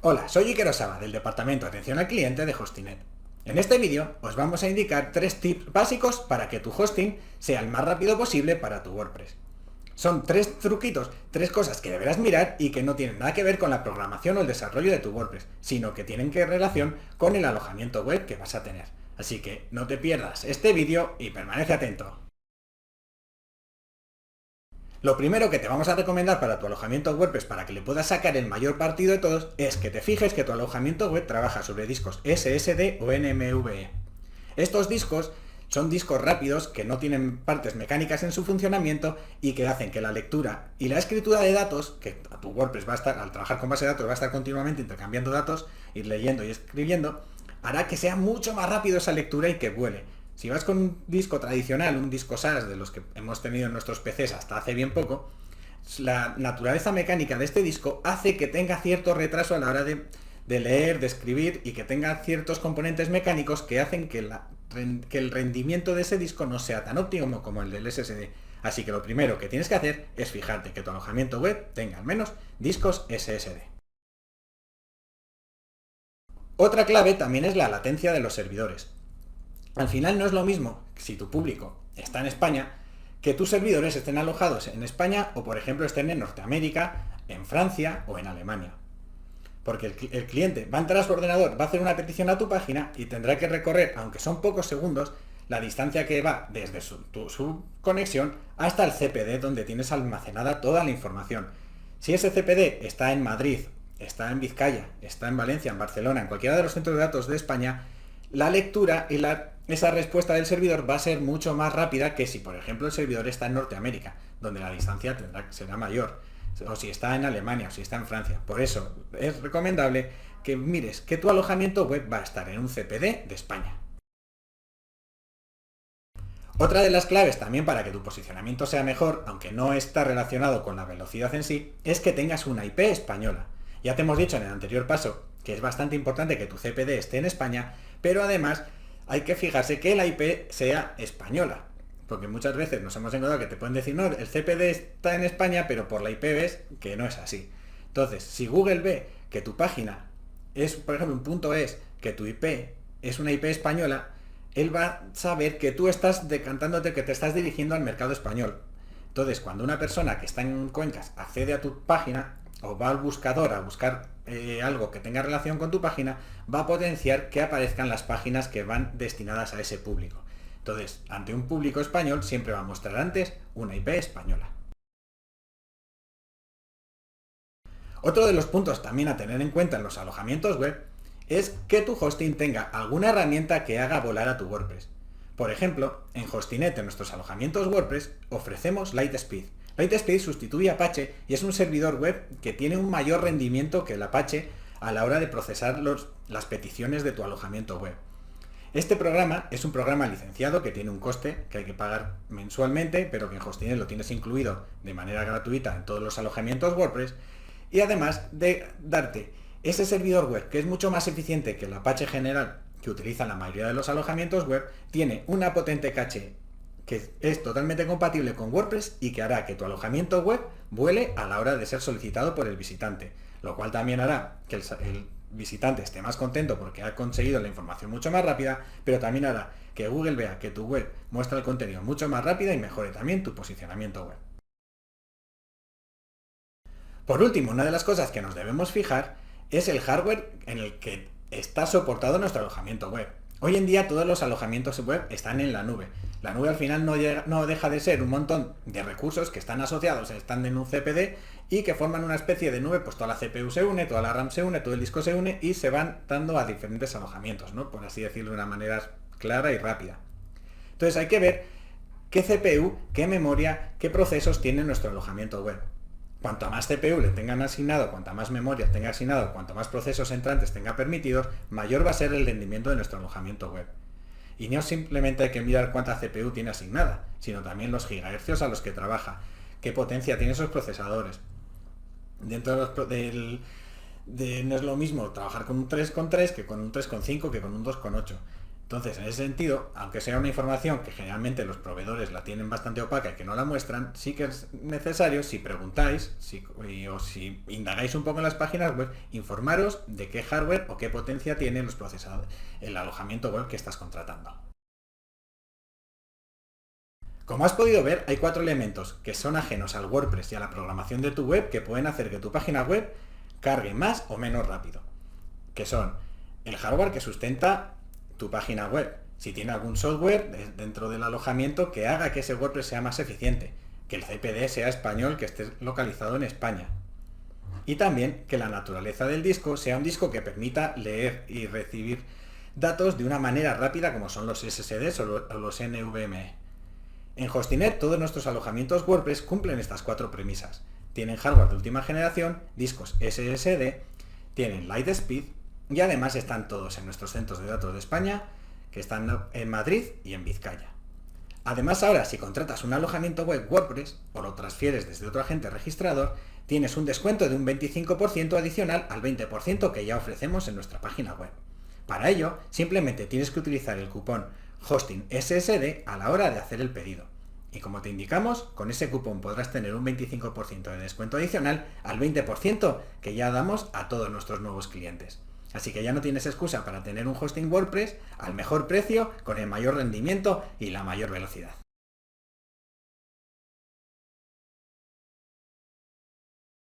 Hola, soy Iker Osaba del Departamento de Atención al Cliente de Hostinet. En este vídeo os vamos a indicar 3 tips básicos para que tu hosting sea el más rápido posible para tu WordPress. Son 3 truquitos, 3 cosas que deberás mirar y que no tienen nada que ver con la programación o el desarrollo de tu WordPress, sino que tienen que relación con el alojamiento web que vas a tener. Así que no te pierdas este vídeo y permanece atento. Lo primero que te vamos a recomendar para tu alojamiento WordPress para que le puedas sacar el mayor partido de todos es que te fijes que tu alojamiento web trabaja sobre discos SSD o NMVE. Estos discos son discos rápidos que no tienen partes mecánicas en su funcionamiento y que hacen que la lectura y la escritura de datos, que tu WordPress va a estar, al trabajar con base de datos, va a estar continuamente intercambiando datos, ir leyendo y escribiendo, hará que sea mucho más rápido esa lectura y que vuele. Si vas con un disco tradicional, un disco SAS de los que hemos tenido en nuestros PCs hasta hace bien poco, la naturaleza mecánica de este disco hace que tenga cierto retraso a la hora de leer, de escribir y que tenga ciertos componentes mecánicos que hacen que el rendimiento de ese disco no sea tan óptimo como el del SSD. Así que lo primero que tienes que hacer es fijarte que tu alojamiento web tenga al menos discos SSD. Otra clave también es la latencia de los servidores. Al final no es lo mismo si tu público está en España que tus servidores estén alojados en España o por ejemplo estén en Norteamérica, en Francia o en Alemania. Porque el cliente va a entrar a su ordenador, va a hacer una petición a tu página y tendrá que recorrer, aunque son pocos segundos, la distancia que va desde su conexión hasta el CPD donde tienes almacenada toda la información. Si ese CPD está en Madrid, está en Vizcaya, está en Valencia, en Barcelona, en cualquiera de los centros de datos de España, la lectura y esa respuesta del servidor va a ser mucho más rápida que si, por ejemplo, el servidor está en Norteamérica, donde la distancia será mayor, o si está en Alemania, o si está en Francia. Por eso es recomendable que mires que tu alojamiento web va a estar en un CPD de España. Otra de las claves también para que tu posicionamiento sea mejor, aunque no está relacionado con la velocidad en sí, es que tengas una IP española. Ya te hemos dicho en el anterior paso que es bastante importante que tu CPD esté en España, pero además hay que fijarse que la IP sea española, porque muchas veces nos hemos encontrado que te pueden decir, no, el CPD está en España, pero por la IP ves que no es así. Entonces, si Google ve que tu página es, por ejemplo, un punto es, que tu IP es una IP española, él va a saber que tú estás decantándote, que te estás dirigiendo al mercado español. Entonces, cuando una persona que está en Cuencas accede a tu página, o va al buscador a buscar algo que tenga relación con tu página, va a potenciar que aparezcan las páginas que van destinadas a ese público. Entonces, ante un público español siempre va a mostrar antes una IP española. Otro de los puntos también a tener en cuenta en los alojamientos web es que tu hosting tenga alguna herramienta que haga volar a tu WordPress. Por ejemplo, en Hostinet, en nuestros alojamientos WordPress, ofrecemos Lightspeed. Lightspeed sustituye a Apache y es un servidor web que tiene un mayor rendimiento que el Apache a la hora de procesar las peticiones de tu alojamiento web. Este programa es un programa licenciado que tiene un coste que hay que pagar mensualmente, pero que en Hostinet lo tienes incluido de manera gratuita en todos los alojamientos WordPress, y además de darte ese servidor web que es mucho más eficiente que el Apache general que utilizan la mayoría de los alojamientos web, tiene una potente caché que es totalmente compatible con WordPress y que hará que tu alojamiento web vuele a la hora de ser solicitado por el visitante, lo cual también hará que el visitante esté más contento porque ha conseguido la información mucho más rápida, pero también hará que Google vea que tu web muestra el contenido mucho más rápida y mejore también tu posicionamiento web. Por último, una de las cosas que nos debemos fijar es el hardware en el que está soportado nuestro alojamiento web. Hoy en día todos los alojamientos web están en la nube. La nube al final no deja de ser un montón de recursos que están asociados, están en un CPD y que forman una especie de nube, pues toda la CPU se une, toda la RAM se une, todo el disco se une y se van dando a diferentes alojamientos, ¿no? Por así decirlo de una manera clara y rápida. Entonces hay que ver qué CPU, qué memoria, qué procesos tiene nuestro alojamiento web. Cuanto más CPU le tengan asignado, cuanta más memoria tenga asignado, cuanto más procesos entrantes tenga permitidos, mayor va a ser el rendimiento de nuestro alojamiento web. Y no simplemente hay que mirar cuánta CPU tiene asignada, sino también los gigahercios a los que trabaja, qué potencia tienen esos procesadores. Dentro no es lo mismo trabajar con un 3,3 que con un 3,5 que con un 2,8. Entonces, en ese sentido, aunque sea una información que generalmente los proveedores la tienen bastante opaca y que no la muestran, sí que es necesario, si preguntáis o si indagáis un poco en las páginas web, informaros de qué hardware o qué potencia tienen los procesadores, el alojamiento web que estás contratando. Como has podido ver, hay 4 elementos que son ajenos al WordPress y a la programación de tu web que pueden hacer que tu página web cargue más o menos rápido, que son el hardware que sustenta tu página web, si tiene algún software dentro del alojamiento que haga que ese WordPress sea más eficiente, que el CPD sea español, que esté localizado en España, y también que la naturaleza del disco sea un disco que permita leer y recibir datos de una manera rápida, como son los SSDs o los NVMe. En Hostinet todos nuestros alojamientos WordPress cumplen estas 4 premisas. Tienen hardware de última generación, discos SSD, tienen Lightspeed y además están todos en nuestros centros de datos de España, que están en Madrid y en Vizcaya. Además, ahora si contratas un alojamiento web WordPress o lo transfieres desde otro agente registrador, tienes un descuento de un 25% adicional al 20% que ya ofrecemos en nuestra página web. Para ello, simplemente tienes que utilizar el cupón HOSTINGSSD a la hora de hacer el pedido. Y como te indicamos, con ese cupón podrás tener un 25% de descuento adicional al 20% que ya damos a todos nuestros nuevos clientes. Así que ya no tienes excusa para tener un hosting WordPress al mejor precio, con el mayor rendimiento y la mayor velocidad.